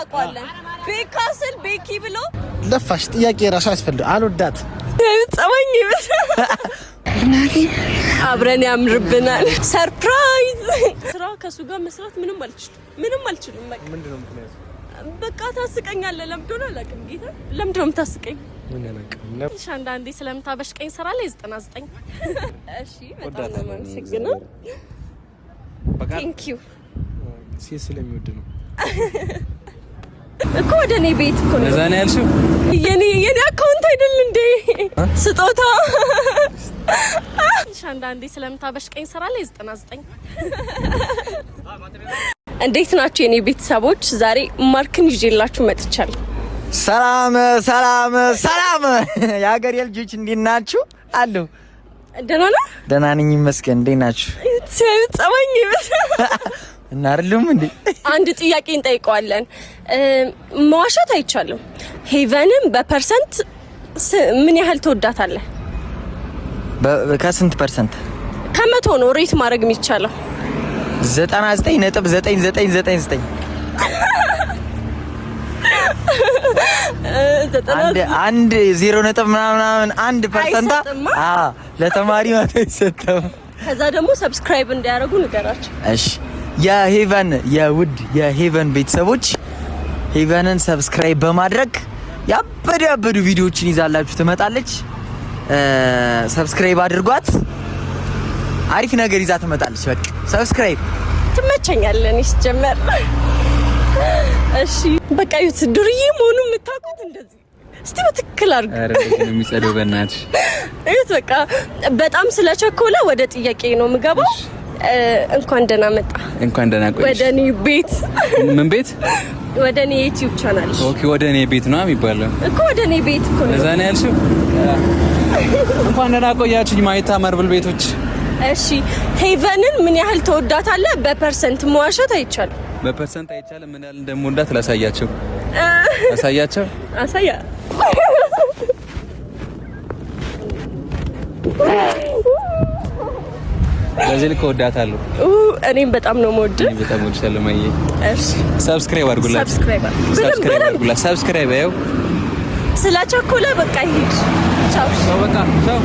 እናውቀዋለን። ቤካስል ቤኪ ብሎ ለፋሽ ጥያቄ ራሱ ያስፈልግ አልወዳት ጸባኝ እናቴ አብረን ያምርብናል። ሰርፕራይዝ ስራ ከሱ ጋር መስራት ምንም አልችልም። ምንድነው ምክንያቱ? በቃ ታስቀኛለህ። ለምዶና አላውቅም። ጌታ ለምዶም ታስቀኝ ምን ያለቅም አንዳንዴ ስለምታበሽቀኝ ስራ ላይ 99 እሺ በጣም ነው የማመሰግነው። ቴንክ ዩ ሲስ ስለሚወድ ነው እኮ ወደ እኔ ቤት እኮ ነው። ለዛ ነው ያልሽው? የኔ አካውንት አይደል እንዴ ስጦታ? አንዳንዴ ስለምታበሽቀኝ ስራ ላይ 99 እንዴት ናችሁ የኔ ቤተሰቦች? ዛሬ ማርክን ይዤላችሁ መጥቻለሁ። ሰላም የሀገሬ ልጆች እንዴት ናችሁ? አለሁ ደህና ነኝ ይመስገን። እንዴት ናችሁ? ጸባኝ እና አይደለም እንዴ? አንድ ጥያቄ እንጠይቀዋለን። መዋሸት አይቻልም። ሄቨንን በፐርሰንት ምን ያህል ትወዳታለህ? ከስንት ፐርሰንት? ከመቶ ነው ሬት ማድረግ የሚቻለው? 99.9999 አንድ 0 ምናምን 1% ለተማሪ ማለት አይሰጥም። ከዛ ደግሞ ሰብስክራይብ እንዲያደርጉ ንገራቸው። እሺ የውድ የሄቨን ቤተሰቦች ሄቨንን ሰብስክራይብ በማድረግ ያበዱ ቪዲዮዎችን ይዛላችሁ ትመጣለች። ሰብስክራይብ አድርጓት። አሪፍ ነገር ይዛ ትመጣለች። በቃ ሰብስክራይብ ትመቸኛለህ ሲጀመር። እሺ በቃ ይሁት ዱርዬ መሆኑን የምታውቁት እንደዚህ እስቲ በትክክል አድርጉ። አረ ነው የሚጸደው በእናትሽ። ይሁት በቃ በጣም ስለቸኮለ ወደ ጥያቄ ነው የምገባው። እንኳን ደህና መጣ። እንኳን ደህና ቆይሽ። ወደኔ ቤት። ምን ቤት? ወደኔ ዩቲዩብ ቻናል። ኦኬ ወደኔ ቤት ነው የሚባለው እኮ። ወደኔ ቤት እኮ ነው። ለዛ ነው ያልሽው? እንኳን ደህና ቆያችሁኝ ማይታ ማርብል ቤቶች። እሺ ሄቨንን ምን ያህል ተወዳታለህ? በፐርሰንት መዋሸት አይቻልም። በፐርሰንት አይቻልም። ምን ያህል እንደምወዳት ላሳያቸው። አሳያ ለዚህ ልክ ወዳታለሁ። እኔም በጣም ነው የምወደው። እኔ በጣም ወድሻለሁ ማዬ። እሺ ሰብስክራይብ አድርጉላት። ሰብስክራይብ ያው ስለቸኮለ በቃ ይሄድ። ቻው በቃ ቻው።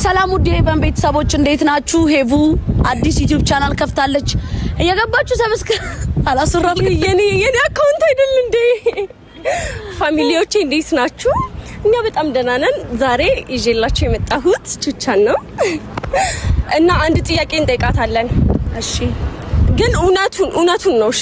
ሰላም ውድ የሄቨን ቤተሰቦች እንዴት ናችሁ? ሄቭ አዲስ ዩቲዩብ ቻናል ከፍታለች። እየገባችሁ ሰብስክራይብ አላሰራም። የኔ አካውንት አይደል እንዴ? ፋሚሊዎቼ እንዴት ናችሁ? እኛ በጣም ደህና ነን። ዛሬ ይዤላችሁ የመጣሁት ቹቻን ነው እና አንድ ጥያቄ እንጠይቃታለን። እሺ ግን እውነቱን ነው። እሺ